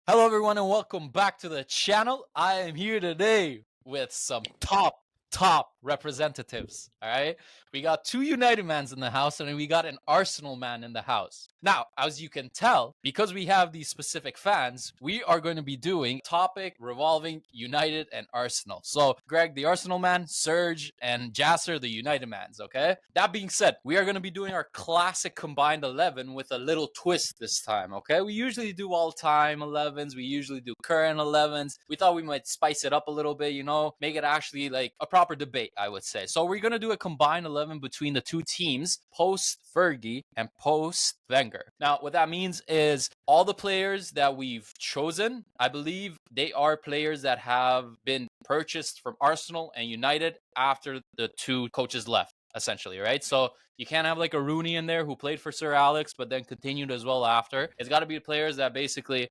Hello, everyone, and welcome back to the channel. I am here today with some top representatives. All right, we got two United mans in the house, and we got an Arsenal man in the house. Now, as you can tell, because we have these specific fans, we are going to be doing topic revolving United and Arsenal. So, Greg, the Arsenal man, Serge, and Jasser, the United mans. Okay. That being said, we are going to be doing our classic combined 11 with a little twist this time. Okay, we usually do all-time 11s. We usually do current 11s. We thought we might spice it up a little bit, make it actually like a proper debate, I would say. So we're going to do a combined 11 between the two teams, post Fergie and post Wenger. Now, what that means is all the players that we've chosen, I believe they are players that have been purchased from Arsenal and United after the two coaches left, essentially, right? So you can't have like a Rooney in there who played for Sir Alex but then continued as well after. It's got to be players that basically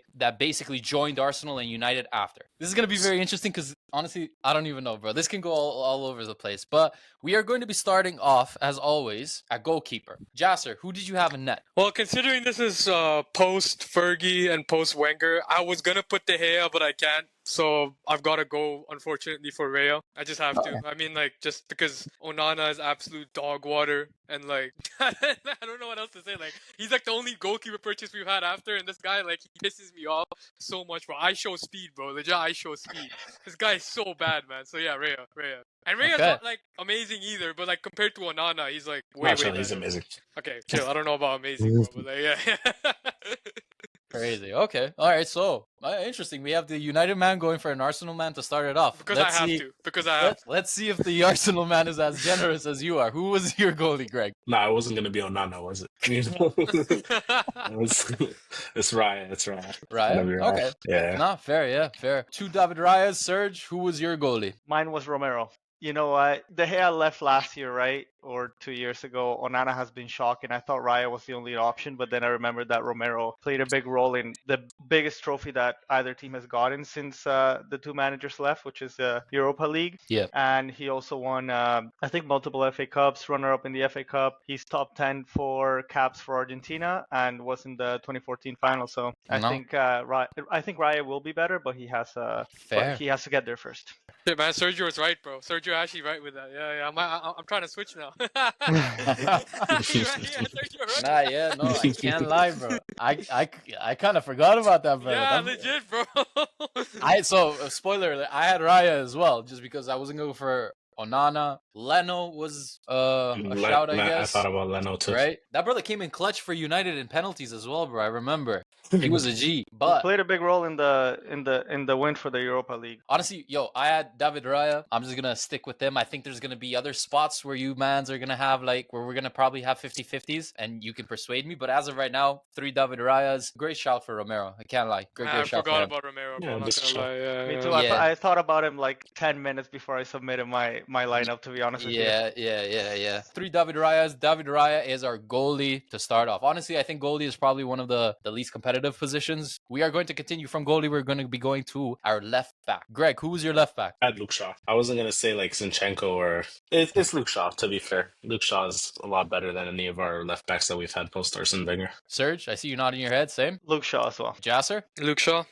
joined Arsenal and United after. This is going to be very interesting because honestly, I don't even know, bro. This can go all over the place. But we are going to be starting off, as always, at goalkeeper. Jasser, who did you have in net? Well, considering this is post Fergie and post Wenger, I was going to put De Gea, but I can't. So I've got to go, unfortunately, for Raya. I just have to. I mean, like, just because Onana is absolute dog water. And, like, I don't know what else to say. Like, he's, like, the only goalkeeper purchase we've had after. And this guy, like, he pisses me off so much, bro. I show speed, bro. Legit, I show speed. This guy is so bad, man. So, yeah, Raya. And Raya's not, like, amazing either. But, like, compared to Onana, he's, like, way better. He's amazing. Okay, chill. I don't know about amazing, bro. But, like, yeah. Crazy. Okay. All right. So interesting. We have the United man going for an Arsenal man to start it off. Because I have to. Let's see if the Arsenal man is as generous as you are. Who was your goalie, Greg? No, it wasn't going to be Onana, was it? It's Raya. It's Raya. Raya? Okay. Yeah. No, fair. Yeah, fair. Two David Rayas. Serge, who was your goalie? Mine was Romero. You know what? De Gea left last year, right? Or 2 years ago. Onana has been shocking. I thought Raya was the only option, but then I remembered that Romero played a big role in the biggest trophy that either team has gotten since the two managers left, which is the Europa League. Yeah. And he also won, I think, multiple FA Cups, runner-up in the FA Cup. He's top 10 for caps for Argentina and was in the 2014 final. So I think Raya will be better, but he has to get there first. Yeah, man, Sergio was right, bro. Sergio actually right with that. Yeah. I'm trying to switch now. I can't lie, bro. I kind of forgot about that, bro. Yeah, legit, bro. Spoiler alert, I had Raya as well, just because I wasn't going for Onana. Leno was a shout, I guess. I thought about Leno too. Right? That brother came in clutch for United in penalties as well, bro. I remember. He was a G. But he played a big role in the win for the Europa League. Honestly, I had David Raya. I'm just gonna stick with him. I think there's gonna be other spots where you mans are gonna have where we're gonna probably have 50-50s, and you can persuade me. But as of right now, 3 David Rayas. Great shout for Romero. I can't lie. Great I shout. Forgot about Romero, bro. Not gonna lie. Yeah, me too. Yeah. I thought about him like 10 minutes before I submitted my lineup, to be honest with you. Yeah. 3 David Rayas. David Raya is our goalie to start off. Honestly, I think goalie is probably one of the least competitive positions. We are going to continue from goalie. We're going to be going to our left back. Greg, who was your left back? I had Luke Shaw. I wasn't going to say like Zinchenko or... It's Luke Shaw, to be fair. Luke Shaw is a lot better than any of our left backs that we've had post Arsène Wenger. Serge, I see you nodding your head. Same? Luke Shaw as well. Jasser? Luke Shaw.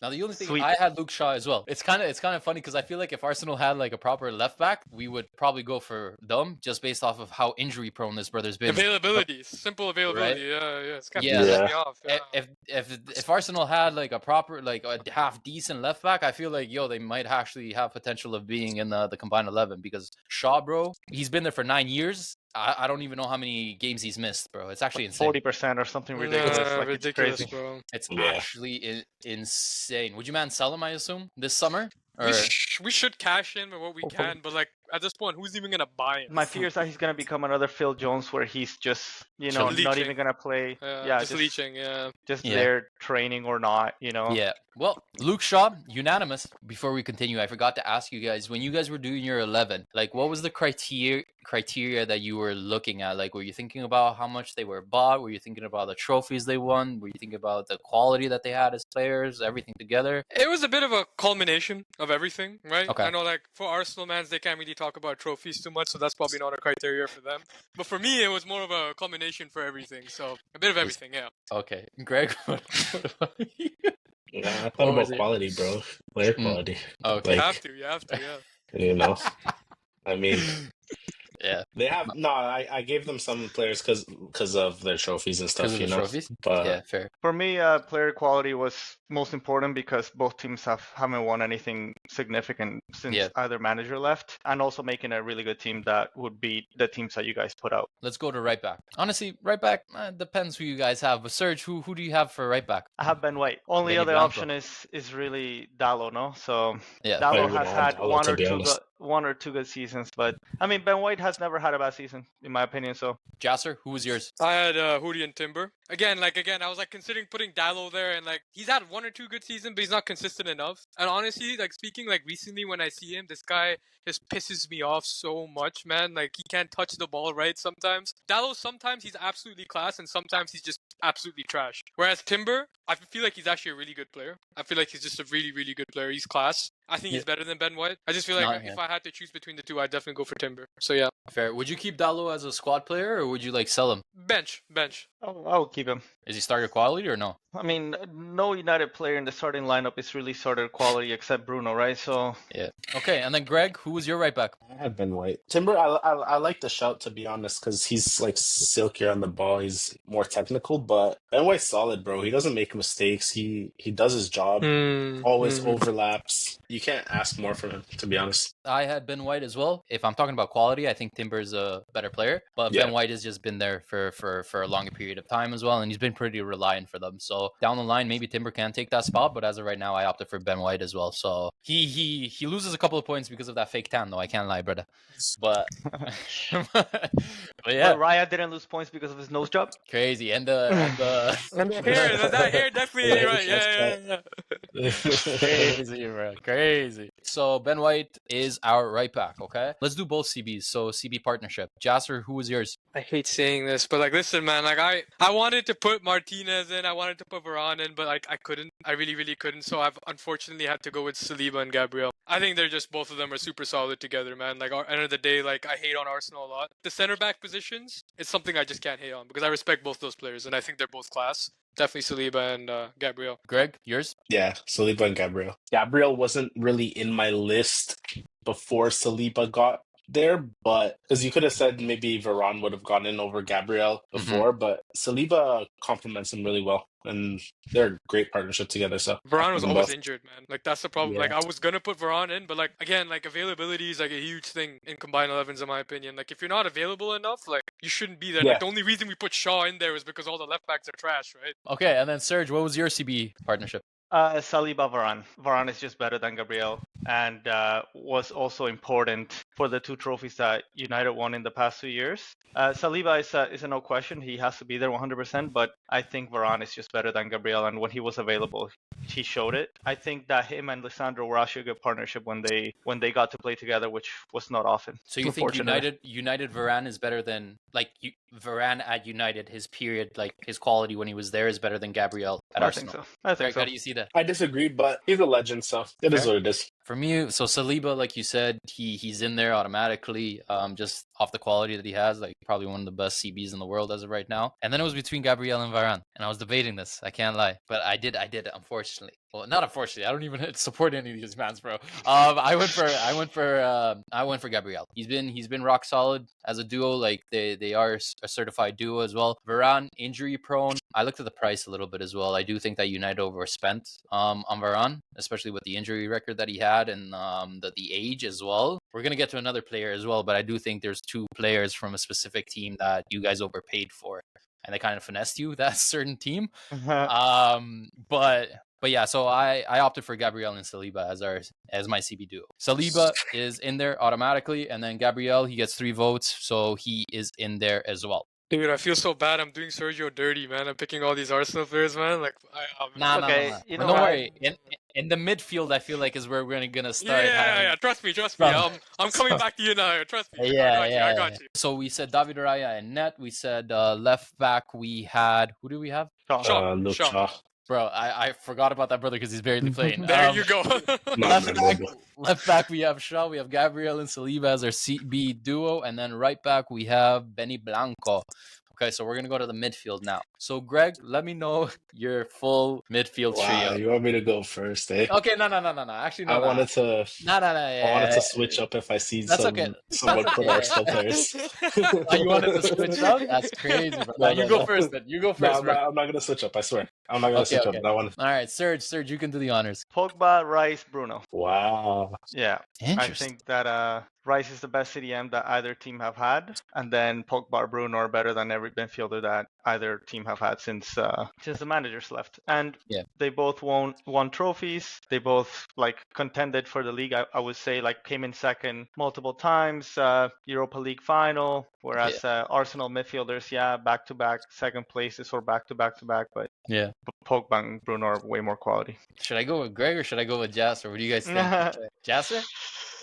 Now the only thing, I had Luke Shaw as well. It's kind of funny because I feel like if Arsenal had like a proper left back, we would probably go for them just based off of how injury prone this brother's been. Simple availability. Right? Yeah. It's kind of pissing me off. Yeah. If Arsenal had like a proper a half decent left back, I feel like they might actually have potential of being in the combined 11 because Shaw, bro, he's been there for 9 years. I don't even know how many games he's missed, bro. It's actually insane. 40% or something ridiculous. Ridiculous, it's crazy. bro. It's actually insane. Would you sell him, I assume, this summer? We should cash in with what we can, but at this point, who's even gonna buy him? My fear is that he's gonna become another Phil Jones, where he's just not even gonna play. Just leeching. Just there training or not. Yeah. Well, Luke Shaw, unanimous. Before we continue, I forgot to ask you guys, when you guys were doing your 11, what was the criteria that you were looking at? Were you thinking about how much they were bought? Were you thinking about the trophies they won? Were you thinking about the quality that they had as players? Everything together? It was a bit of a culmination of everything, right? Okay. I know, for Arsenal fans, they can't really talk about trophies too much, so that's probably not a criteria for them. But for me, it was more of a culmination for everything. So a bit of everything, yeah. Okay, Greg, what about you? Yeah, I thought What was about it? quality, bro. Player Mm, quality. okay. You Like, have to, yeah. you know, I mean, Yeah, they have no. I gave them some players because of their trophies and because stuff, of the you know. trophies. Yeah, But fair. For me, player quality was most important because both teams haven't won anything significant since Yeah. either manager left, and also making a really good team that would beat the teams that you guys put out. Let's go to right back. Honestly, right back depends who you guys have. But Serge, who do you have for right back? I have Ben White. Only Benny other Blanco. option is really Dallo, no? So Yeah. I Dallo even has had had Dallo, to be honest. one or two good seasons, but I mean Ben White has never had a bad season in my opinion. So Jasser, who was yours? I had Hootie and Timber. Again, I was like considering putting Dallo there, and like he's had one or two good seasons, but he's not consistent enough. And honestly, like speaking like recently when I see him, this guy just pisses me off so much, man. Like he can't touch the ball right sometimes. Dallo sometimes he's absolutely class, and sometimes he's just absolutely trash. Whereas Timber, I feel like he's actually a really good player. I feel like he's just a really, really good player. He's class. I think he's better than Ben White. I just feel like if I had to choose between the two, I'd definitely go for Timber. So yeah. Fair. Would you keep Dallo as a squad player, or would you like sell him? Bench. I'll keep him. Is he starter quality or no? I mean, no United player in the starting lineup is really starter quality except Bruno, right? So Yeah. Okay, and then Greg, who was your right back? I had Ben White. Timber, I like the shout, to be honest, because he's like silkier on the ball. He's more technical, but Ben White's solid, bro. He doesn't make mistakes. He does his job. Always overlaps. You can't ask more from him, to be honest. I had Ben White as well. If I'm talking about quality, I think Timber's a better player, but Yeah. Ben White has just been there for a longer period of time as well, and he's been pretty reliant for them. So down the line, maybe Timber can take that spot, but as of right now, I opted for Ben White as well. So he loses a couple of points because of that fake tan, though. I can't lie, brother. But but yeah, but Raya didn't lose points because of his nose job. crazy. And the Hair, that hair definitely ain't right. Yeah. crazy, bro. Crazy. So Ben White is our right back, okay? Let's do both CBs. So CB partnership. Jasser, who was yours? I hate saying this, but like, listen, man. Like, I wanted to put Martinez in, I wanted to put Varane in, but like, I couldn't. I really, really couldn't. So I've unfortunately had to go with Saliba and Gabriel. I think they're just both of them are super solid together, man. Like, end of the day, like I hate on Arsenal a lot. The center back positions, it's something I just can't hate on because I respect both those players and I think they're both class. Definitely Saliba and Gabriel. Greg, yours? Yeah, Saliba and Gabriel. Gabriel wasn't really in my list before Saliba got there, but because you could have said maybe Varane would have gone in over Gabriel before, but Saliba complements him really well, and they're a great partnership together. So Varane was always both. injured, man. Like that's the problem. Yeah. Like I was gonna put Varane in, but like again, like availability is like a huge thing in combined 11s, in my opinion. Like if you're not available enough, like you shouldn't be there. Yeah. Like the only reason we put Shaw in there is because all the left backs are trash, right? Okay, and then Serge, what was your CB partnership? Saliba Varane. Varane is just better than Gabriel and was also important for the two trophies that United won in the past 2 years. Saliba is a no question. He has to be there 100%, but I think Varane is just better than Gabriel, and when he was available, he showed it. I think that him and Lisandro were actually a good partnership when they got to play together, which was not often. So you think United Varane is better than Varane at United, his period, like his quality when he was there is better than Gabriel at Arsenal? I think Greg, so. how do you see that? I disagree, but he's a legend, so it is what it is. For me, so Saliba, like you said, he's in there automatically, just off the quality that he has, like probably one of the best CBs in the world as of right now. And then it was between Gabriel and Varane, and I was debating this. I can't lie, but I did, unfortunately. Well, not unfortunately. I don't even support any of these mans, bro. I went for Gabriel. He's been rock solid as a duo. Like they are a certified duo as well. Varane injury prone. I looked at the price a little bit as well. I do think that United overspent on Varane, especially with the injury record that he had and the age as well. We're gonna get to another player as well, but I do think there's two players from a specific team that you guys overpaid for, and they kind of finessed you, that certain team. But yeah, so I opted for Gabriel and Saliba as my CB duo. Saliba is in there automatically, and then Gabriel, he gets 3 votes, so he is in there as well. Dude, I feel so bad. I'm doing Sergio dirty, man. I'm picking all these Arsenal players, man. Like, Nah. You know Don't worry. In the midfield, I feel like is where we're gonna start. Yeah. Trust me. I'm coming back to you now. Trust me. I got you. So we said David Raya and net. We said left back. We had, who do we have? Shaw. Bro, I forgot about that brother because he's barely playing. There you go. Left back, we have Shaw. We have Gabriel and Saliba as our CB duo. And then right back, we have Benny Blanco. Okay, so we're gonna go to the midfield now. So Greg, let me know your full midfield Wow, trio. you want me to go first, eh? Okay, no. Actually, no. I wanted to Yeah. switch up if I see That's okay. someone That's put okay. Arsenal players. Oh, you wanted to switch up? That's crazy, bro. No, You no, go no. first then. You go No, first, bro. I'm not gonna switch up. I swear, I'm not gonna Okay, switch okay. up. That one. All right, Serge, you can do the honors. Pogba, Rice, Bruno. Wow. Yeah. I Interesting. think that Rice is the best CDM that either team have had, and then Pogba or Bruno are better than every midfielder that either team have had since the managers left. And Yeah. they both won trophies. They both like contended for the league. I would say like came in second multiple times. Europa League final. Whereas Arsenal midfielders, back to back second places or back to back, but Yeah. Pogba and Bruno are way more quality. Should I go with Greg or should I go with Jasser? What do you guys think? Jasser?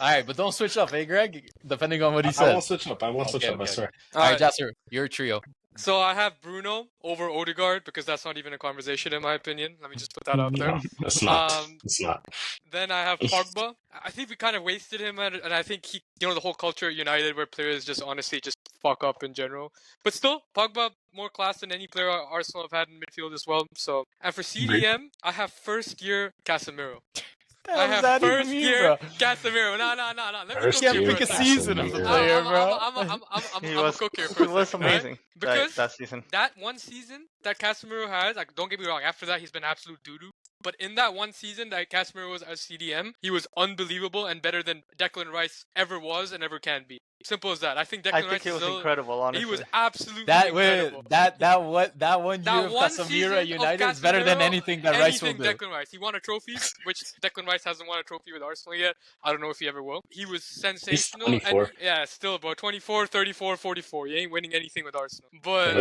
All right, but don't switch up, hey, Greg? Depending on what he I says. won't switch up. I won't switch up. I swear. All right, Jasser, your trio. So I have Bruno over Odegaard because that's not even a conversation in my opinion. Let me just put that out there. No, it's not. It's not. Then I have Pogba. I think we kind of wasted him, and I think he, the whole culture at United where players just honestly just fuck up in general. But still, Pogba more class than any player Arsenal have had in midfield as well. So, and for CDM, I have first year Casemiro. I have first year Casemiro. No. Let me Can't pick a season of the player, bro. He I'm a cook here. He was amazing right? Because that season. that one season that Casemiro has, like, don't get me wrong, after that he's been absolute doo-doo. But in that one season that Casemiro was as CDM, he was unbelievable and better than Declan Rice ever was and ever can be. Simple as that. I think Declan Rice he was incredible, honestly. He was absolutely incredible. That one year of Casemiro at United is better than anything that Rice will do. Declan Rice. He won a trophy, which Declan Rice hasn't won a trophy with Arsenal yet. I don't know if he ever will. He was sensational. He's 24. And, still about 24, 34, 44. He ain't winning anything with Arsenal. But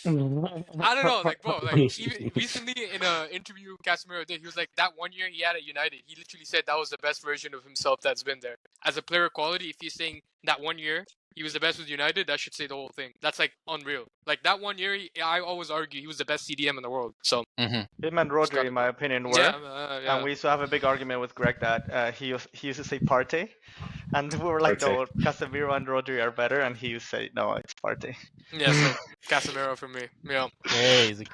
I don't know, like, bro, like, even recently in an interview Casemiro did, he was like, that one year he had at United, he literally said that was the best version of himself that's been there. As a player quality, if he's saying that one year he was the best with United, that should say the whole thing. That's like unreal. Like that one year, I always argue he was the best CDM in the world. So him and Rodri, in my opinion, were. And we used to have a big argument with Greg that he used to say Partey, and we were like, no, Casemiro and Rodri are better, and he used to say, no, it's Partey. Yeah, so Casemiro for me. Yeah. Crazy.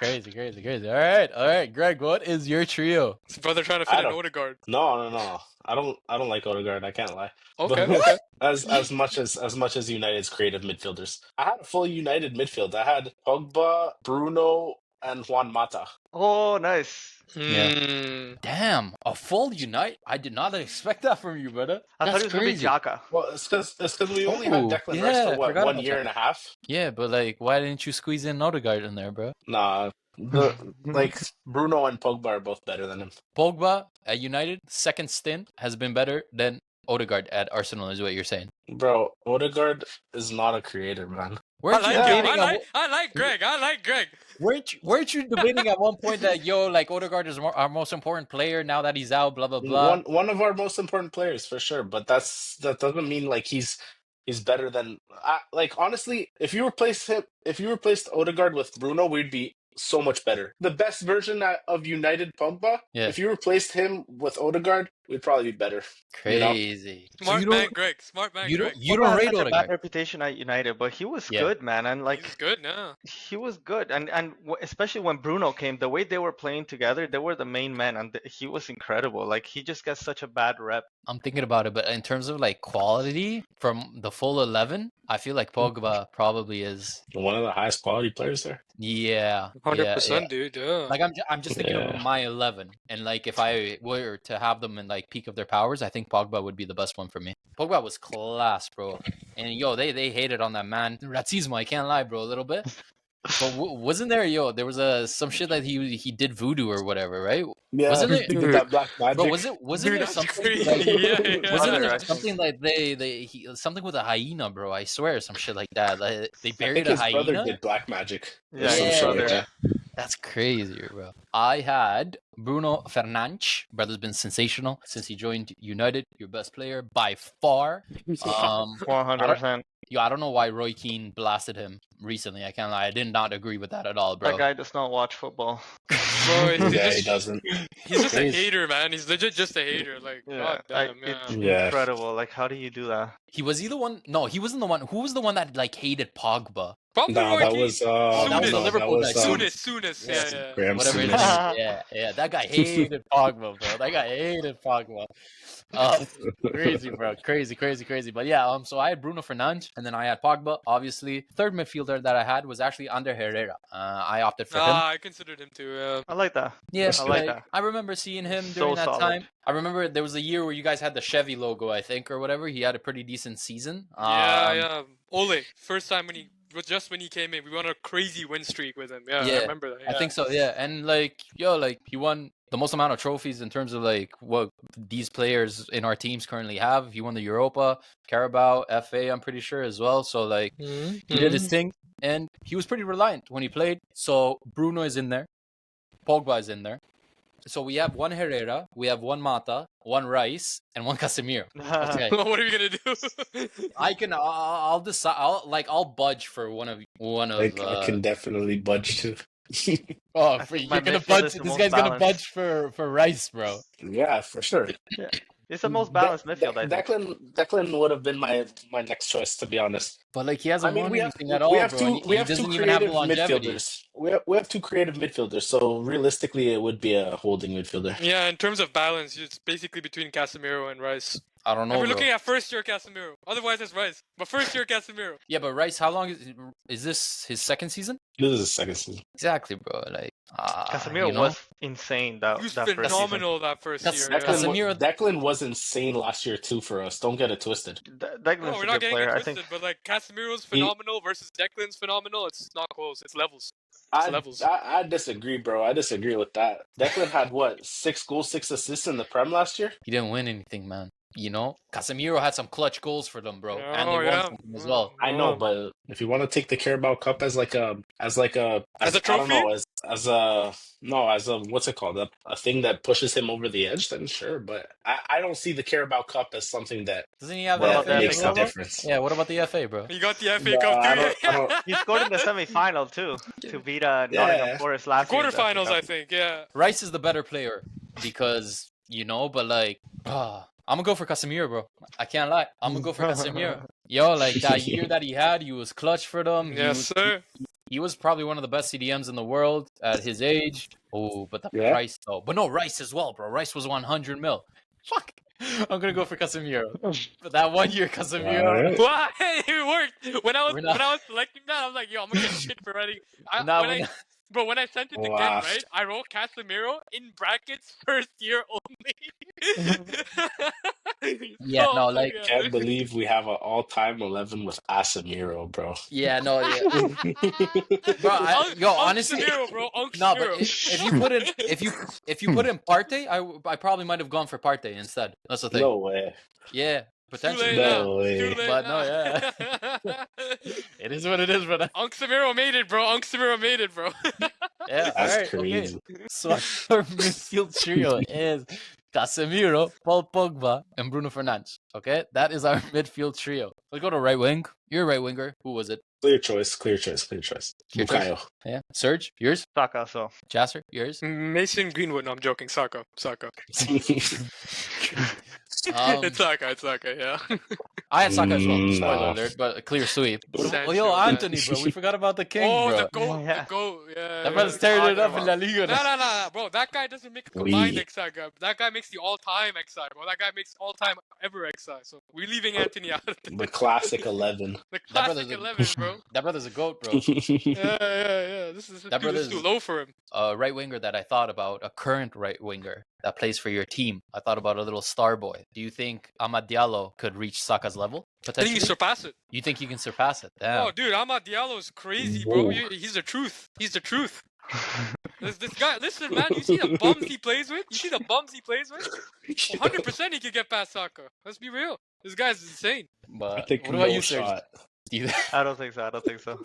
All right, Greg, what is your trio? His brother trying to fit an Odegaard. No. I don't like Odegaard. I can't lie. Okay. But as much as United's creative midfielders, I had a full United midfield. I had Pogba, Bruno, and Juan Mata. Oh, nice. Yeah. Damn, a full Unite? I did not expect that from you, brother. I thought it was crazy. Gonna be Xhaka. Well, it's because we only had Declan Rice for what, 1 year and a half. Yeah, but like, why didn't you squeeze in Odegaard in there, bro? Nah, Bruno and Pogba are both better than him. Pogba at United, second stint, has been better than Odegaard at Arsenal, is what you're saying. Bro, Odegaard is not a creator, man. I like Greg. Weren't you debating at one point that Odegaard is our most important player now that he's out, blah blah blah? One of our most important players for sure, but that doesn't mean like he's better than honestly, if you replaced Odegaard with Bruno, we'd be so much better. The best version of United Pogba, if you replaced him with Odegaard, we'd probably be better. Crazy. Smart man, Greg. You don't rate Odegaard. Bad reputation at United, but he was good, man, and like he's good now. He was good, and especially when Bruno came, the way they were playing together, they were the main men, and he was incredible. Like he just got such a bad rep. I'm thinking about it, but in terms of like quality from the full 11, I feel like Pogba probably is one of the highest quality players there. Yeah, 100%, dude. Yeah. Like I'm just thinking of my 11, and like if I were to have them in like peak of their powers, I think Pogba would be the best one for me. Pogba was class, bro, and they hated on that man. Racismo, I can't lie, bro, a little bit. But wasn't there there was some shit that he did voodoo or whatever, right? Yeah, wasn't it that black magic? Bro, wasn't there something like, wasn't there something like something with a hyena, bro? I swear, some shit like that. Like, they buried a hyena. His brother did black magic. Yeah. That's crazy, bro. I had Bruno Fernandes. Brother's been sensational since he joined United. Your best player by far. 100%. I don't know why Roy Keane blasted him recently. I can't lie. I did not agree with that at all, bro. That guy does not watch football. Bro, he doesn't. He's just a hater, man. He's legit just a hater. Like, God damn, it's incredible. Like, how do you do that? He was either one. No, he wasn't the one. Who was the one that like hated Pogba? Probably No, that Rocky. was Oh, that was the Soonest. Liverpool guy. Soonest. Yeah. Yeah. Graham Whatever his Souness. name is. Yeah. That guy hated Pogba, bro. That guy hated Pogba. Crazy, bro. Crazy. But yeah, so I had Bruno Fernandes, and then I had Pogba. Obviously, third midfielder that I had was actually Ander Herrera. I opted for him. I considered him too. Yeah. I like that. Yeah, I like that. I remember seeing him So during that solid. time. I remember there was a year where you guys had the Chevy logo, I think, or whatever. He had a pretty decent season. Yeah. Ole, first time when he came in, we went on a crazy win streak with him. Yeah, I remember that. Yeah. I think so, yeah. And he won the most amount of trophies in terms of like what these players in our teams currently have. He won the Europa, Carabao, FA, I'm pretty sure as well. So like he did his thing, and he was pretty reliant when he played. So Bruno is in there, Pogba is in there. So we have one Herrera, we have one Mata, one Rice, and one Casemiro. Okay. What are we gonna do? I'll decide. I'll budge for one of. I can definitely budge too. Oh, I think you're my gonna midfield budge. is the This most guy's gonna balanced. budge for Rice, bro. Yeah, for sure. It's the most balanced midfield, I think. Declan would have been my next choice, to be honest. But like he hasn't won anything at we all, have bro. two and we he have two doesn't even have the creative longevity. midfielders. We have two creative midfielders, so realistically, it would be a holding midfielder. Yeah, in terms of balance, it's basically between Casemiro and Rice. I don't know, And we're bro. looking at first year Casemiro. Otherwise, it's Rice. But first year Casemiro. Yeah, but Rice, how long is this his second season? This is his second season. Exactly, bro. Like Casemiro was insane that He was that first season. phenomenal that first year. Yeah. Casemiro- Declan was insane last year too for us. Don't get it twisted. Declan's No, we're a not good getting player. it I twisted, think but like Casemiro's phenomenal versus Declan's phenomenal. It's not close. It's levels. Levels. I disagree, bro. I disagree with that. Declan had what, 6 goals, 6 assists in the Prem last year? He didn't win anything, man. You know, Casemiro had some clutch goals for them, bro, and they Oh, won yeah. something as well. I know, but if you want to take the Carabao Cup as a As a I don't trophy? know, as a what's it called, a thing that pushes him over the edge, then sure. But I don't see the Carabao Cup as something that Doesn't he have What the about FA the makes as a well, bro? difference. Yeah, what about the FA, bro? You got the FA No, Cup I too. don't- he scored in the semi-final too to beat Nottingham Yeah. Forest last year. in the FA Quarterfinals, Cup. I think. Yeah. Rice is the better player because but like, I'm gonna go for Casemiro, bro. I can't lie. I'm gonna go for Casemiro. Yo, like that year that he had, he was clutch for them. Yes, sir. He was probably one of the best CDMs in the world at his age. Oh, but the Yeah. price though. But no, Rice as well, bro. Rice was 100 mil. Fuck. I'm gonna go for Casemiro. But that one year, Casemiro. Alright. Well, it worked. When I was We're not- selecting that, I was like, yo, I'm gonna get shit for writing. Nah, we're not- Bro, when I sent it again, Wow. right? I wrote Casemiro in brackets first year only. Yeah, no, like- yeah. Can't believe we have an all-time 11 with Casemiro, bro. Yeah, no, yeah. Bro, honestly, Casemiro, bro. no, but Casemiro. if you put in if you put in Partey, I probably might have gone for Partey instead. That's the thing. No way. Yeah, Too potentially. late No now. way. Too late But no, now. It is what it is, brother. Casemiro made it, bro. Casemiro made it, bro. Yeah, That's alright, crazy. okay. So our midfield trio is Casemiro, Paul Pogba, and Bruno Fernandes. Okay, that is our midfield trio. Let's go to right wing. You're a right winger. Who was it? Clear choice. Your Bukayo. Yeah, Serge, yours. Saka, so Jasser, yours. Mason Greenwood. No, I'm joking. Saka. It's Saka, yeah. I had Saka as well. Nah. Spoiler alert, but a clear sweep. Sancho, Oh, yo, yeah. Anthony, bro. We forgot about the king, Oh, bro. the goat, Yeah. the goat, yeah. That brother's tearing it up in La Liga. No, bro. That guy doesn't make a combined Oui. XI guy. That guy makes the all-time XI, bro. That guy makes all-time ever XI. So we're leaving Anthony out of The classic 11. the That brother's classic a- 11, bro. That brother's a goat, bro. Yeah. This is That too brother's- low for him. A right winger that I thought about, a current right winger that plays for your team. I thought about a little star boy. Do you think Amad Diallo could reach Saka's level? I think Potentially? he surpassed it. You think you can surpass it? Damn. Oh, dude, Amad Diallo is crazy, bro. Whoa. He's the truth. He's the truth. This guy, listen, man. You see the bums he plays with? 100% he could get past Saka. Let's be real. This guy's insane. But I think what about no you, Serge? shot. Do you, I don't think so.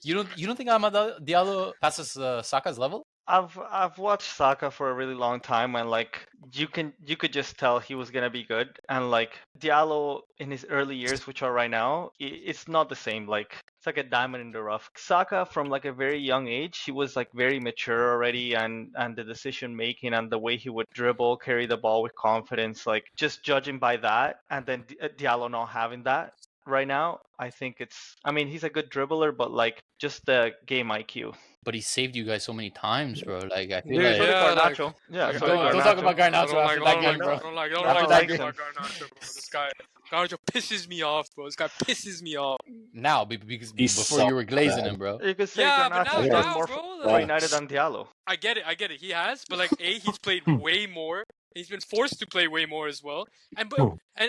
you don't think Amad Diallo passes Saka's level? I've watched Saka for a really long time, and like you could just tell he was gonna be good. And like Diallo in his early years, which are right now, it's not the same. Like it's like a diamond in the rough. Saka from like a very young age, he was like very mature already, and the decision making and the way he would dribble, carry the ball with confidence, like just judging by that, and then Diallo not having that. right now, I think it's. I mean, he's a good dribbler, but like just the game IQ. But he saved you guys so many times, bro. Like I feel Yeah, like So did yeah, like, Garnacho. Yeah, I so did don't don't talk Garnacho. about I Garnacho don't after like, that I game, don't bro. like, I don't like, I don't After like that talking game. about Garnacho, bro. This guy, Garnacho pisses me off, bro. This guy pisses me off. Now, because He before you were sucked, glazing man. him, bro. You could say Yeah, but Garnacho's now, done more bro, for like, United than Diallo. I get it, he has, but like, he's played way more. He's been forced to play way more as well. And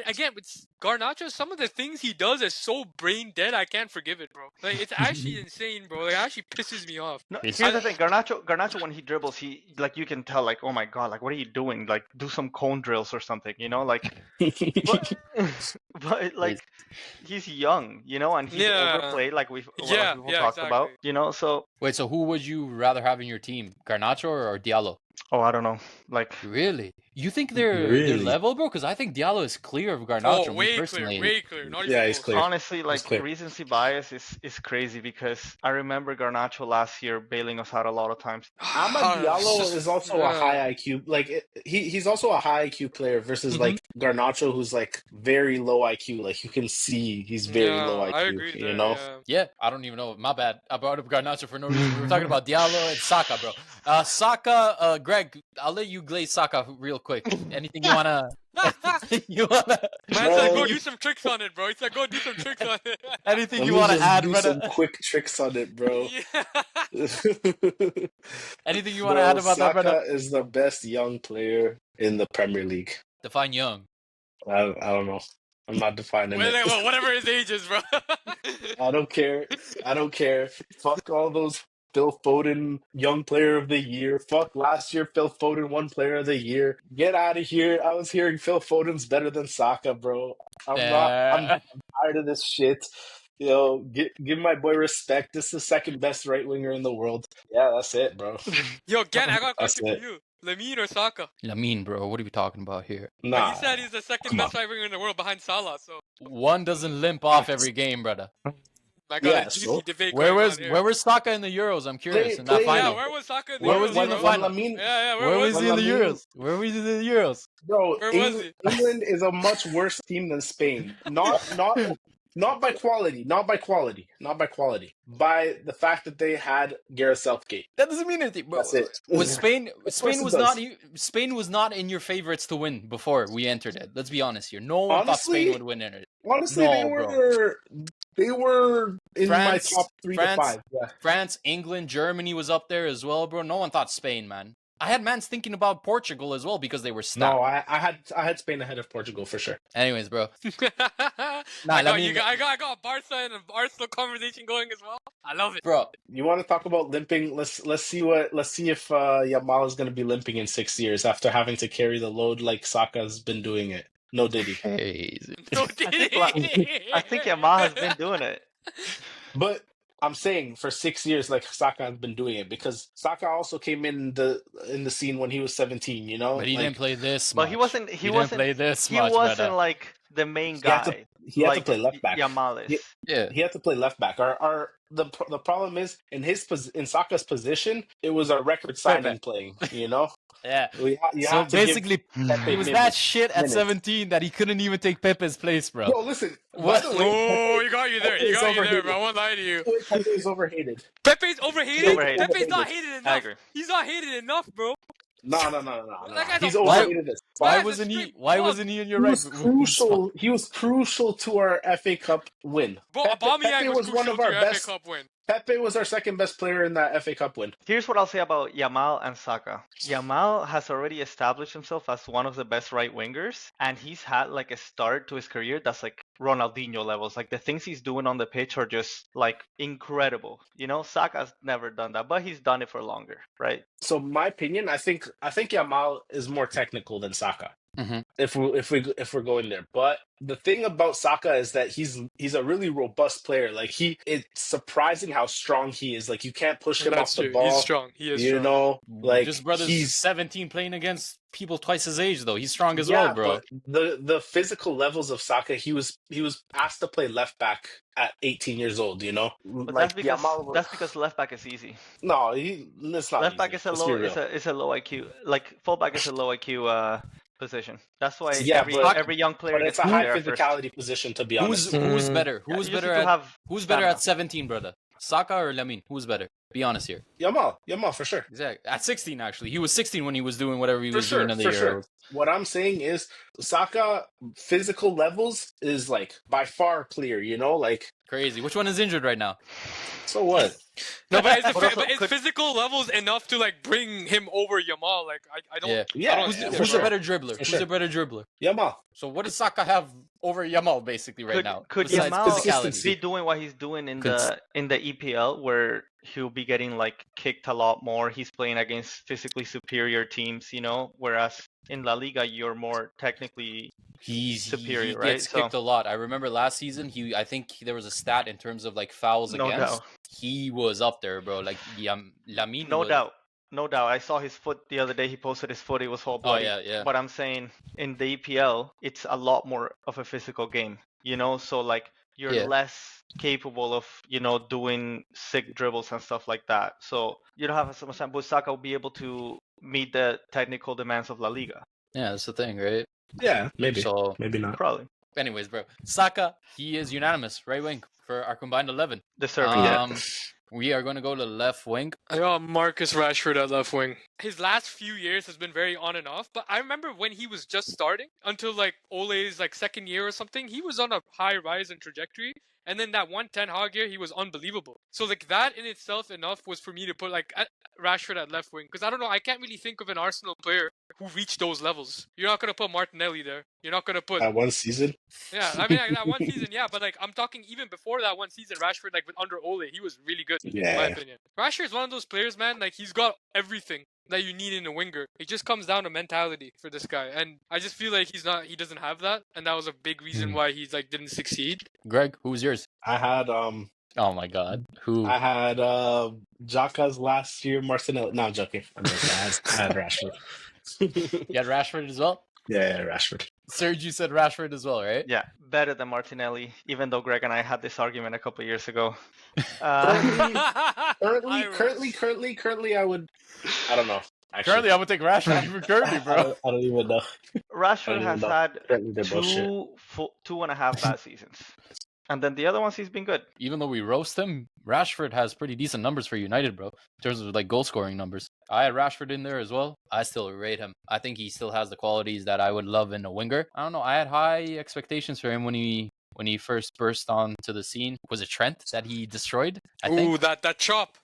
again, with Garnacho, some of the things he does is so brain dead, I can't forgive it, bro. Like, it's actually insane, bro. Like, it actually pisses me off. No, He's- here's the thing, Garnacho when he dribbles, he like you can tell like, oh my god, like what are you doing? Like do some cone drills or something, you know? Like, but like he's young, you know, and he's Yeah. overplayed, like we've Yeah, people yeah, talked about, exactly. you know. So Wait, so who would you rather have in your team, Garnacho or Diallo? I don't know, like Really? You think they're Really? level, bro? Because I think Diallo is clear of Garnacho. Oh, me way personally. clear. Not Yeah, even he's close. clear. honestly, like clear. recency bias is crazy because I remember Garnacho last year bailing us out a lot of times. Amad Diallo is also a high IQ. Like he's also a high IQ player versus like Garnacho, who's like very low IQ. Like you can see he's very low IQ. I agree to you that, know. yeah. Yeah, I don't even know. My bad. I brought up Garnacho for no reason. We were talking about Diallo and Saka, bro. Saka, Greg, I'll let you glaze Saka real quick. Anything you wanna? you wanna? Man said go do some tricks on it, bro. He said go do some tricks on it. Anything Let you me wanna just add, do brother? some quick tricks on it, bro. Yeah. Anything you wanna add about that, Saka brother? is the best young player in the Premier League. Define young. I don't know. I'm not defining it. Well, whatever his age is, bro. I don't care. Fuck all those Phil Foden Young Player of the Year. Fuck last year Phil Foden won Player of the Year. Get out of here. I was hearing Phil Foden's better than Saka, bro. I'm tired of this shit. You know, give my boy respect. This is the second best right winger in the world. Yeah, that's it, bro. Yo, Gan, I got a That's question for it. you. Lamine or Saka? Lamine, bro. What are we talking about here? Nah. He said he's the second Come best right winger in the world behind Salah. So One doesn't limp off every game, brother. I got Yeah, a juicy so? debate Where going was on here. where was Saka in the Euros? I'm curious. In that play- Yeah, final, where was Saka in the Where Euros, was he in the bro? final? Yeah, where was he in the Lamine- Euros? Where was he in the Euros? Bro, Where was he? England is a much worse team than Spain. Not by quality. By the fact that they had Gareth Southgate. That doesn't mean anything, bro. That's it. Was Spain? Spain it was does. not. Spain was not in your favorites to win before we entered it. Let's be honest here. No one thought Honestly- Spain would win it. Honestly, No, they were in France- my top 3 to 5. Yeah. France, England, Germany was up there as well, bro. No one thought Spain, man. I had mans thinking about Portugal as well because they were stacked. No, I had Spain ahead of Portugal for sure. Anyways, bro. I Lamine- got Barca and an Arsenal conversation going as well. I love it. Bro, You want to talk about limping? Let's see if Yamal is going to be limping in 6 years after having to carry the load like Saka's been doing it. No Diddy. crazy. No, I think Yamal has been doing it. But I'm saying for 6 years, like Saka has been doing it because Saka also came in the scene when he was 17. You know, But he like, didn't play this much. But he wasn't. He didn't play this He much, wasn't brother. like the main He had to- guy. He had like to play left back. Yamal is. Yeah. He had to play left back. The problem is in Saka's position, it was a record signing playing. You know, Yeah. you So have to give basically, Pepe he was minutes. that shit at minutes. 17 that he couldn't even take Pepe's place, bro. Yo, listen. What? By the way, Oh, he got you there. Pepe He is got you there, overrated. bro. I won't lie to you. Pepe is overhated. Pepe's overhated. Overrated. Pepe's not hated I enough. agree. He's not hated enough, bro. No. That guy's He's a- overrated as fuck. Why Why wasn't he? straight Why fuck? wasn't he in your He right? was crucial. He was crucial to our FA Cup win. Bro, Pepe Aubameyang was one crucial of to our your best. FA Cup win. Pepe was our second best player in that FA Cup win. Here's what I'll say about Yamal and Saka. Yamal has already established himself as one of the best right wingers, and he's had like a start to his career that's like Ronaldinho levels. Like the things he's doing on the pitch are just like incredible. You know, Saka's never done that, but he's done it for longer, right? So, my opinion, I think Yamal is more technical than Saka. Mhm. If we're going there, but the thing about Saka is that he's a really robust player. Like it's surprising how strong he is. Like you can't push him That's off the true. ball. He's strong. He is You strong. know, like This brother's he's 17 playing against people twice his age, though. He's strong as yeah, well, bro. but the physical levels of Saka, he was asked to play left back at 18 years old. You know, But like that's because left back is easy. no, it's not. Left back easy. is a Let's be low real. is a low IQ. Like fullback is a low IQ position. That's why Yeah, every young player But gets it's a put high there first. physicality position, to be honest. Who's better? Yeah, Who's you just better need to at have Who's better stamina. at 17, brother? Saka or Lamine? Who's better? Be honest here. Yamal, for sure. Exactly. At 16, actually, he was 16 when he was doing whatever he was doing in the For Euros. sure. What I'm saying is, Saka physical levels is like by far clear. You know, like Crazy. Which one is injured right now? so what? No, but But also, it's physical levels enough to like bring him over Yamal. Like I don't. Yeah. I don't Who's sure. a better dribbler? For Who's sure. a better dribbler? Yamal. So what does Saka have over Yamal basically right now? Could besides Yamal physicality? be doing what he's doing in the EPL, where he'll be getting like kicked a lot more? He's playing against physically superior teams, you know, whereas in La Liga you're more technically He superior, right? gets kicked a lot. I remember last season, I think there was a stat in terms of like fouls No against. doubt. He was up there, bro. Like Lamine. No was, doubt. No doubt. I saw his foot the other day. He posted his foot. It was all Oh bloody. yeah. But I'm saying in the EPL, it's a lot more of a physical game, you know? So like you're Yeah. less capable of, you know, doing sick dribbles and stuff like that. So you don't have as much time. But Saka will be able to meet the technical demands of La Liga. Yeah, that's the thing, right? Yeah, maybe. So, Maybe not. Probably. anyways, bro, Saka, he is unanimous right wing for our combined 11. Deserving. Yeah. We are going to go to left wing. I got Marcus Rashford at left wing. His last few years has been very on and off, but I remember when he was just starting until like Ole's like second year or something, he was on a high rise and trajectory. And then that 110 hog year, he was unbelievable. So like that in itself enough was for me to put like Rashford at left wing. Because I don't know, I can't really think of an Arsenal player who reached those levels. You're not going to put Martinelli there. You're not going to put... That one season? Yeah, I mean, that one season, yeah. But like I'm talking even before that one season, Rashford, like under Ole, he was really good, in my opinion. Rashford is one of those players, man, like he's got everything that you need in a winger. It just comes down to mentality for this guy. And I just feel like he doesn't have that. And that was a big reason why he's like didn't succeed. Greg, who was yours? I had Oh my God, who? I had Jaka's last year, Martinelli. No, I'm joking. I had Rashford. You had Rashford as well? Yeah, Rashford. Serge, you said Rashford as well, right? Yeah, better than Martinelli, even though Greg and I had this argument a couple of years ago. Currently, I would. I don't know. Actually, Currently, I would take Rashford for Kirby, bro. I don't even know. Rashford has had Currently, they're both shit. 2.5 bad seasons. And then the other ones, he's been good. Even though we roast him, Rashford has pretty decent numbers for United, bro. In terms of like goal scoring numbers. I had Rashford in there as well. I still rate him. I think he still has the qualities that I would love in a winger. I don't know. I had high expectations for him when he first burst onto the scene. Was it Trent that he destroyed? I think. Ooh, that chop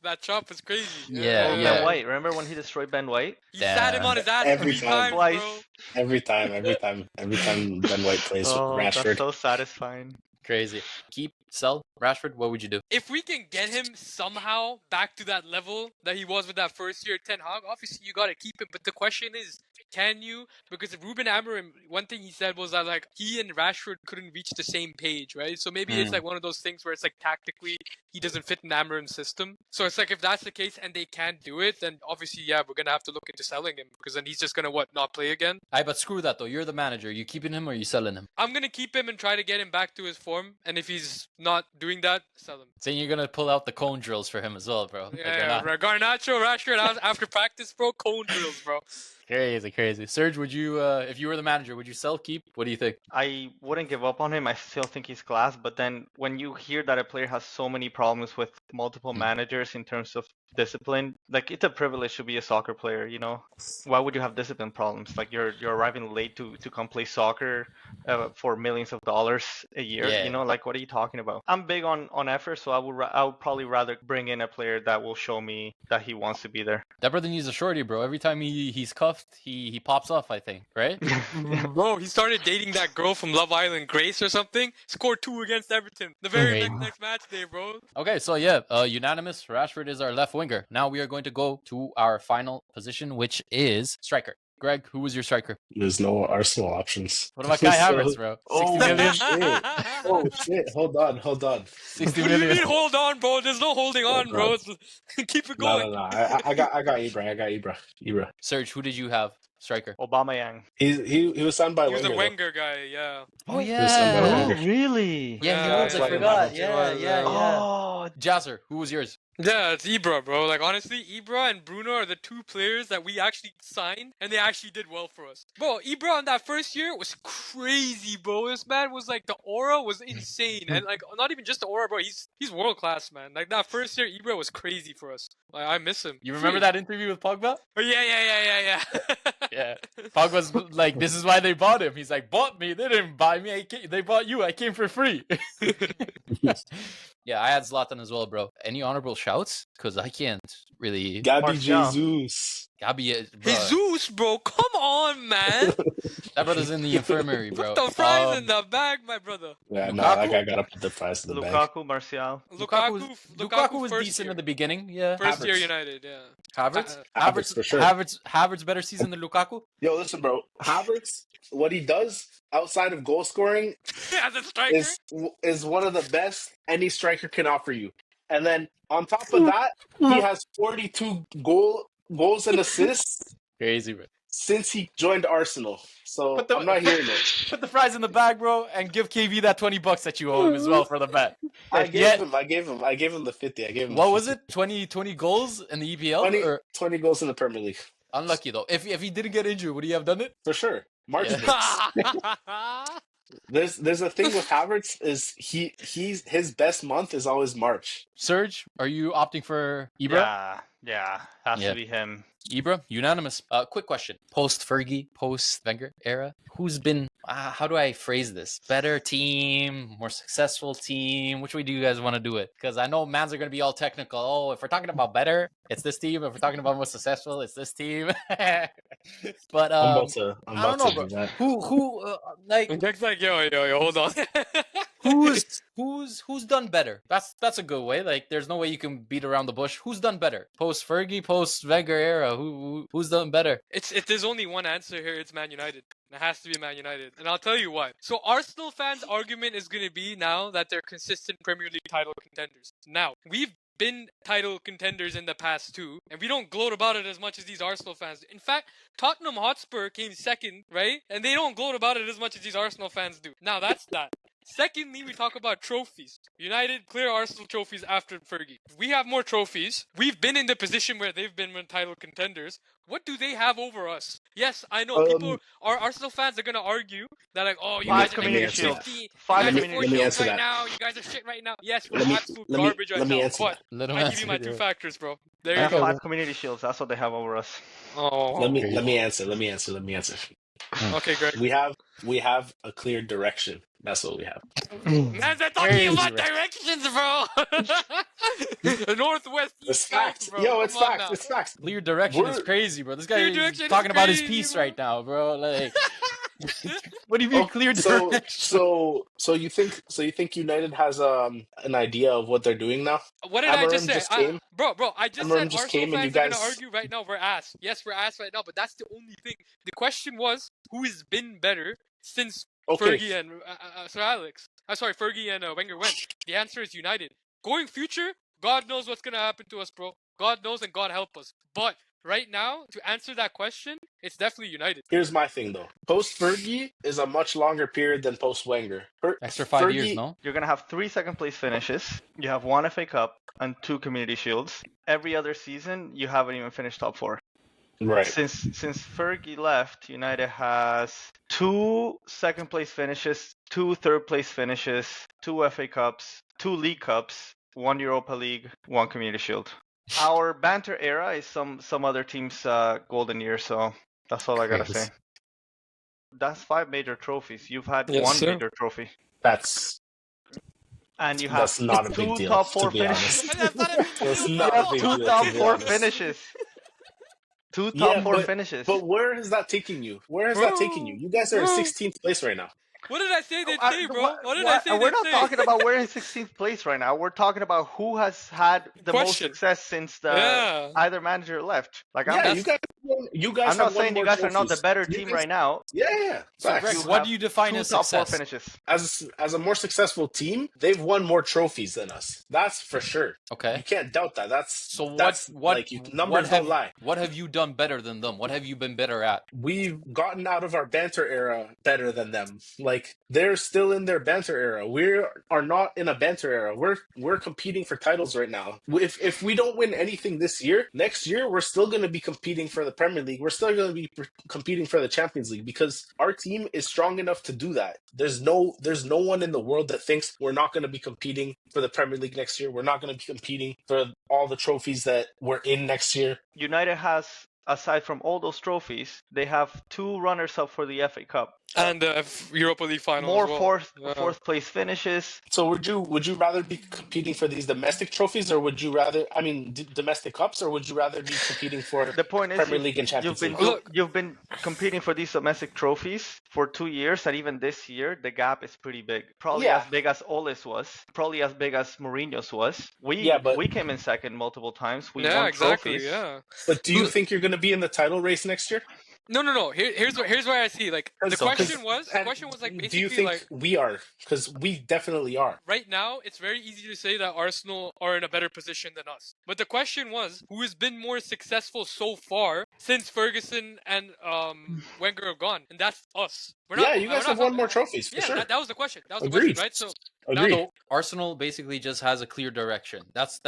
is crazy. Yeah. Ben White. Remember when he destroyed Ben White? He sat him on his ass Every 3 time. times, bro. Every time Ben White plays Rashford. That's so satisfying. Crazy. Keep, sell, Rashford, what would you do? If we can get him somehow back to that level that he was with that first year Ten Hag, obviously you got to keep him. But the question is, can you? Because Ruben Amorim, one thing he said was that like he and Rashford couldn't reach the same page, right? So maybe it's like one of those things where it's like tactically he doesn't fit in Amorim's system. So it's like if that's the case and they can't do it, then obviously we're gonna have to look into selling him because then he's just gonna not play again. But screw that though. You're the manager. You keeping him or you selling him? I'm gonna keep him and try to get him back to his form. And if he's not doing that, sell him. Saying you're gonna pull out the cone drills for him as well, bro. Yeah, Garnacho, Rashford after practice, bro. Cone drills, bro. Crazy. Serge, would you, if you were the manager, would you sell, keep? What do you think? I wouldn't give up on him. I still think he's class. But then when you hear that a player has so many problems with multiple managers in terms of discipline, like it's a privilege to be a soccer player, you know? Why would you have discipline problems? Like you're arriving late to come play soccer for millions of dollars a year, you know? Like what are you talking about? I'm big on effort, so I would probably rather bring in a player that will show me that he wants to be there. That brother needs a shorty, bro. Every time he's cuffed, he pops off, I think, right? Bro, he started dating that girl from Love Island, Grace or something. Scored 2 against Everton. The very next match day, bro. Okay, so unanimous. Rashford is our left winger. Now we are going to go to our final position, which is striker. Greg, who was your striker? There's no Arsenal options. What about Kai Havertz, bro? 60 million? Shit. Hold on. 60 What do you million. mean hold on, bro? There's no holding on, bro. Keep it going. No. I got Ibra. Serge, who did you have? Striker. Aubameyang. He was signed by He was Wenger. a Wenger guy, yeah. Oh, yeah. Really? Yeah, he Yeah, was. that's I why forgot. he Yeah. Oh, Jazzer, who was yours? Yeah, it's Ibra, bro. Like, honestly, Ibra and Bruno are the two players that we actually signed, and they actually did well for us. Bro, Ibra on that first year was crazy, bro. This man was like, the aura was insane. And, like, not even just the aura, bro. He's world class, man. Like, that first year, Ibra was crazy for us. Like, I miss him. You remember that interview with Pogba? Oh, yeah. Yeah. Pogba's like, this is why they bought him. He's like, bought me. They didn't buy me. They bought you. I came for free. Yeah, I had Zlatan as well, bro. Any honorable shouts? Because I can't really. Gabby Martial. Jesus. Gabi, bro. Jesus, bro. Come on, man. That brother's in the infirmary, bro. Put the fries in the bag, my brother. Yeah, no, Lukaku? that guy gotta put the price in the bag. Lukaku, Martial. Lukaku was first decent year. in the beginning. Yeah. First year Havertz. United, yeah. Havertz? Havertz, for sure. Havertz better season than Lukaku? Yo, listen, bro. Havertz, what he does outside of goal scoring As a striker. is one of the best any striker can offer you. And then on top of that, he has 42 goals and assists Crazy, bro. since he joined Arsenal. So Put the- I'm not hearing it. Put the fries in the bag, bro, and give KV that $20 that you owe him as well for the bet. I Yeah. gave him the 50. I gave him What the was 50. it? 20 goals in the EPL? 20, Or 20 goals in the Premier League. unlucky though. If he didn't get injured, would he have done it? For sure. March Yeah. breaks. There's a thing with Havertz is his best month is always March. Serge, are you opting for Ibra? Yeah. Has Yeah. to be him. Ibra, unanimous. Quick question: post Fergie, post Wenger era, who's been? How do I phrase this? Better team, more successful team. Which way do you guys want to do it? Because I know mans are gonna be all technical. Oh, if we're talking about better, it's this team. If we're talking about more successful, it's this team. But I'm about to I don't know, do bro. that. Who like Jack's like, yo, hold on. who's done better? That's a good way. Like, there's no way you can beat around the bush. Who's done better? Post Fergie, post Wenger era. Who's done better? There's only one answer here. It's Man United. It has to be Man United. And I'll tell you why. So Arsenal fans' argument is going to be now that they're consistent Premier League title contenders. Now, we've been title contenders in the past too, and we don't gloat about it as much as these Arsenal fans do. In fact, Tottenham Hotspur came second, right? And they don't gloat about it as much as these Arsenal fans do. Now, that's that. Secondly, we talk about trophies. United clear Arsenal trophies after Fergie. We have more trophies. We've been in the position where they've been title contenders. What do they have over us? Yes, I know people are Arsenal fans are gonna argue that like, oh, you Five guys are community making shields. 50, Five you guys are community 4 shields. shields Let me right answer now. You guys are shit right now. Yes, we're Let me- absolute let me- garbage right let me now. answer But Let him I give answer, you my bro. two factors, bro. There They you have go. 5 community shields. That's what they have over us. Oh, Let me answer. okay, great. We have a clear direction. That's what we have. Man, they're talking Crazy, about bro. directions, bro. Northwest, It's east, south, facts. bro. Yo, it's Come on facts. now. It's facts. Clear direction is We're- crazy, bro. This guy Clear is direction is talking about his crazy, piece bro. right now, bro. Like, what do you mean Oh, clear so direction? so you think United has an idea of what they're doing now? What did I just Amarim say? just came. Bro, I just Amarim said just Arsenal came and you fans are gonna guys- argue right now. We're ass. Yes, we're ass right now, but that's the only thing. The question was who has been better since Okay. Fergie and Sir Alex. Sorry, Fergie and Wenger went. The answer is United. Going future, God knows what's gonna happen to us, bro. God knows and God help us. But right now, to answer that question, it's definitely United. Here's my thing though. Post Fergie is a much longer period than post Wenger. Extra 5 years, no? You're gonna have 3 second place finishes. You have 1 FA Cup and 2 community shields. Every other season, you haven't even finished top 4. Right. Since Fergie left, United has 2 second place finishes, 2 third place finishes, 2 FA Cups, 2 League Cups, 1 Europa League, 1 Community Shield. Our banter era is some other teams' golden year, so that's all I gotta say. That's 5 major trophies. You've had Yes, 1 sir. major trophy, That's and you have that's not a big 2 deal. top To 4 be finishes. honest. That's not a big That's deal, not bro. a big 2 deal, top to be 4 honest. finishes. 2 top Yeah, 4 finishes. But where is that taking you? Where is that taking you? You guys are in Bro. 16th place right now. What did I say they'd say, bro? What did I say We're they'd not say? talking about we're in 16th place right now. We're talking about who has had the most Question. success since the Yeah. either manager left. Like Yeah, I'm you guys You guys I'm not have won saying you more guys are not the trophies. better You team guys- right now. Yeah. So, Facts. Greg, You what have do you define two as top 4 success? finishes. As a more successful team, they've won more trophies than us. That's for sure. Okay. You can't doubt that. So Numbers don't lie. What have you done better than them? What have you been better at? We've gotten out of our banter era better than them. Like they're still in their banter era. We are not in a banter era. We're competing for titles right now. If we don't win anything this year, next year we're still going to be competing for the Premier League. We're still going to be competing for the Champions League because our team is strong enough to do that. There's no one in the world that thinks we're not going to be competing for the Premier League next year. We're not going to be competing for all the trophies that we're in next year. United has, aside from all those trophies, they have 2 runners-up for the FA Cup. And Europa League final More as well. fourth place finishes. So would you rather be competing for these domestic trophies, or would you rather, domestic cups, or would you rather be competing for The point is, Premier League and Champions League? you've been competing for these domestic trophies for 2 years, and even this year, the gap is pretty big. Probably as big as Ole's was. Probably as big as Mourinho's was. We came in second multiple times. We won exactly. trophies. Yeah. But do you think you're going to be in the title race next year? No. Here's where I see like the question was like basically do you think like we are? Because we definitely are. right now it's very easy to say that Arsenal are in a better position than us. But the question was who has been more successful so far since Ferguson and Wenger have gone, and that's us. You guys have won more trophies for sure. That was the question. That was Agreed. the question, right? So Agreed. So Arsenal basically just has a clear direction. That's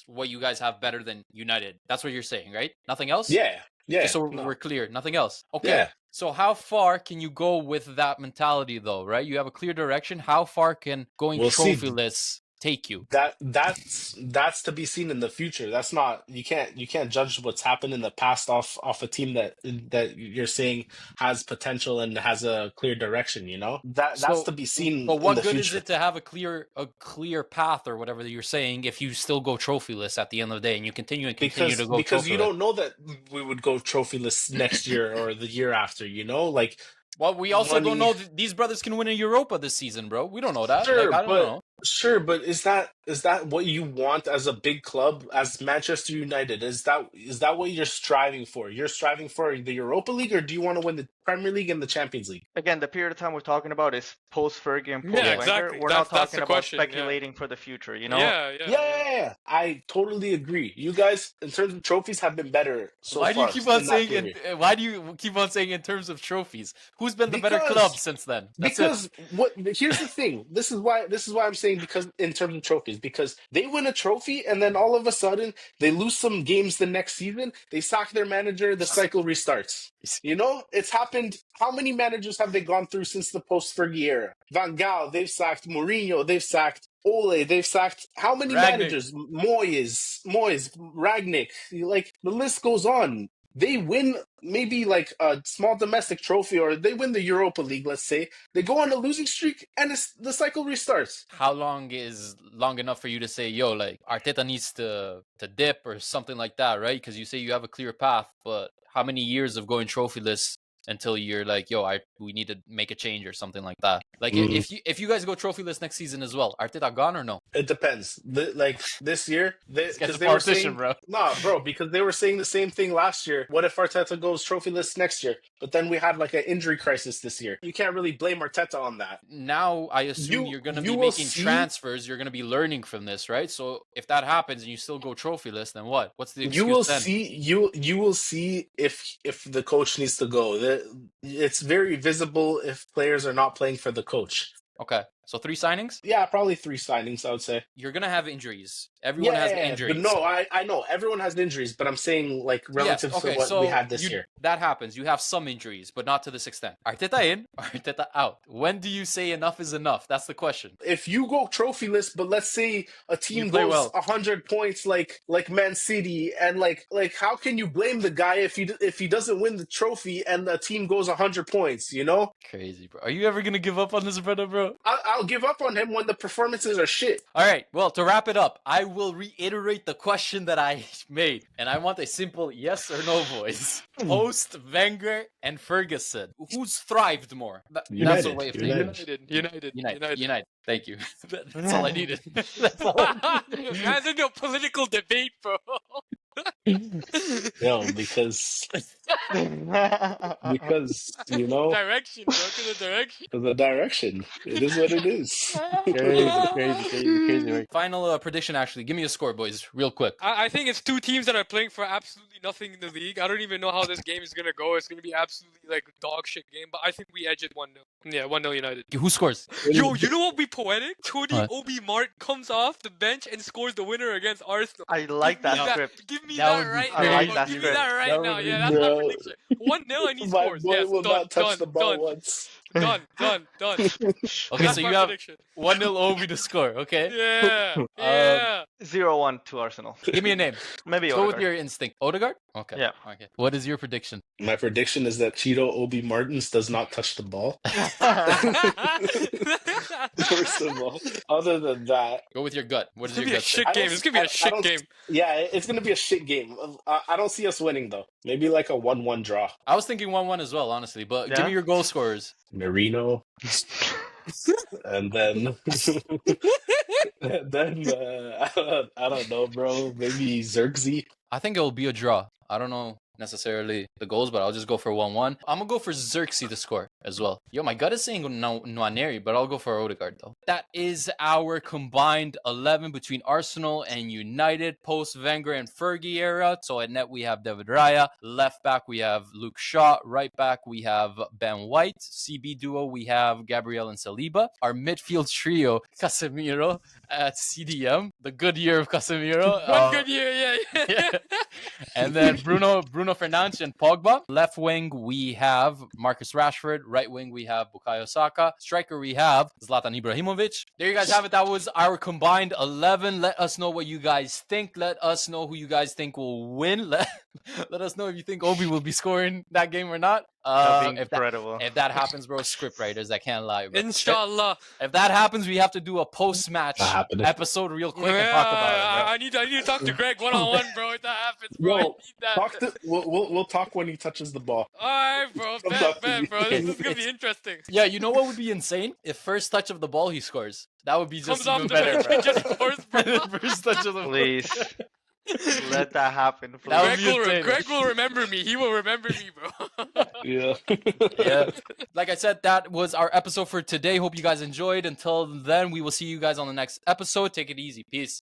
what you guys have better than United. That's what you're saying, right? Nothing else? Yeah. Okay, so we're clear. Nothing else. Okay. Yeah. So how far can you go with that mentality, though? Right? You have a clear direction. How far can going trophyless take you? That's to be seen in the future. That's not you can't judge what's happened in the past off a team that you're saying has potential and has a clear direction, you know? That's to be seen. But what in the good future. is it to have a clear path or whatever that you're saying if you still go trophyless at the end of the day and you continue to go because you trophyless? don't know that we would go trophyless next year or the year after, you know? Like well, we also don't know these brothers can win a Europa this season, bro. We don't know that. Sure, I don't know. Sure, but is that what you want as a big club, as Manchester United? Is that what you're striving for? You're striving for the Europa League, or do you want to win the Premier League and the Champions League? Again, the period of time we're talking about is post Fergie and post Wenger. exactly. We're That's not talking the about question, speculating for the future, you know? Yeah. I totally agree. You guys, in terms of trophies, have been better so Why far. do you keep on saying in terms of trophies? Who's been the better club since then? Here's the thing. This is why I'm saying because in terms of trophies, because they win a trophy and then all of a sudden they lose some games the next season, they sack their manager, the cycle restarts. You know, it's happened. How many managers have they gone through since the post-Fergie era? Van Gaal, they've sacked Mourinho, they've sacked Ole, they've sacked how many managers? Moyes, Ragnick, like the list goes on. They win maybe like a small domestic trophy or they win the Europa League, let's say. They go on a losing streak and the cycle restarts. How long is long enough for you to say, yo, like Arteta needs to dip or something like that, right? Because you say you have a clear path, but how many years of going trophyless until you're like, yo, we need to make a change or something like that? Like if you guys go trophyless next season as well, Arteta gone or no? It depends. Like this year, because they were saying, bro. Nah, bro, because they were saying the same thing last year. What if Arteta goes trophyless next year? But then we had like an injury crisis this year. You can't really blame Arteta on that. Now I assume you're going to be making transfers. You're going to be learning from this, right? So if that happens and you still go trophyless, then what? What's the excuse then? You will see if the coach needs to go. It's very visible if players are not playing for the coach. Okay, so 3 signings? Yeah, probably 3 signings, I would say. You're going to have injuries. Everyone has injuries. But no, I know. Everyone has injuries, but I'm saying like relative to what we had this year. That happens. You have some injuries, but not to this extent. Arteta in, Arteta out. When do you say enough is enough? That's the question. If you go trophyless, but let's say a team goes 100 points like Man City, and like how can you blame the guy if he doesn't win the trophy and the team goes 100 points, you know? Crazy, bro. Are you ever going to give up on this, brother, bro? I'll give up on him when the performances are shit. All right, well, to wrap it up, I will reiterate the question that I made, and I want a simple yes or no voice. Post Wenger and Ferguson, who's thrived more? That's the way of thinking. United. Thank you. That's all I needed. That's all I needed. That's a political debate, bro. No, because you know Direction, bro. To the direction. the direction. It is what it is. Crazy. Final prediction, actually. Give me a score, boys, real quick. I think it's two teams that are playing for absolutely nothing in the league. I don't even know how this game is gonna go. It's gonna be absolutely like a dog shit game, but I think we edge it 1-0. Yeah, 1-0 United. Who scores? Yo, you know what would be poetic? Tony What? Obi Mart comes off the bench and scores the winner against Arsenal. I like Give me that script. Give me That that would be right crazy. now. I like that Give me script. that right That now. would Yeah, be- that's my Bro. prediction. 1-0 and he My scores. boy Yes, will done, not touch done, the ball done, once. done. Okay, That's so my you have prediction. 1-0 Obi to score, okay? Yeah, yeah. 0-1 to Arsenal. Give me a name. Maybe Go with Odegaard. your instinct. Odegaard? Okay. Yeah. Okay. What is your prediction? My prediction is that Cheeto Obi Martins does not touch the ball. First of all, other than that, Go with your gut. What It's is gonna your be a gut say? shit game. It's gonna be a shit game. yeah, it's gonna be a shit game. I don't see us winning though. Maybe like a 1-1 draw. I was thinking 1-1 as well, honestly, but give Yeah? me your goal scorers. Merino, and then I don't know, bro. Maybe Xerxes. I think it will be a draw. I don't know necessarily the goals, but I'll just go for 1-1. I'm gonna go for Xerxes to score as well. Yo, my gut is saying Nwaneri, but I'll go for Odegaard though. That is our combined 11 between Arsenal and United post Wenger and Fergie era. So at net we have David Raya, left back we have Luke Shaw, right back we have Ben White, CB duo we have Gabriel and Saliba. Our midfield trio, Casemiro at CDM, the good year of Casemiro. One good year, yeah. And then Bruno Fernandes and Pogba. Left wing, we have Marcus Rashford. Right wing, we have Bukayo Saka. Striker, we have Zlatan Ibrahimovic. There you guys have it. That was our combined 11. Let us know what you guys think. Let us know who you guys think will win. Let us know if you think Obi will be scoring that game or not. That'd be incredible. If that happens, bro, script writers, I can't lie, bro. Inshallah. If that happens, we have to do a post-match Not happening. episode real quick and talk about it, bro. I need to talk to Greg one-on-one, bro. If that happens, bro. I Yo, need that. talk to, we'll talk when he touches the ball. Alright, bro. Come talk to Bet, me. bro. This is gonna be interesting. Yeah, you know what would be insane? If first touch of the ball he scores. That would be just Comes off even the better, bench bro. and just scores, bro. First touch of the ball. Please. Let that happen, please. That would Greg be insane. Greg will remember me. He will remember me, bro. Yeah. Yeah. Like I said, that was our episode for today. Hope you guys enjoyed. Until then, we will see you guys on the next episode. Take it easy. Peace.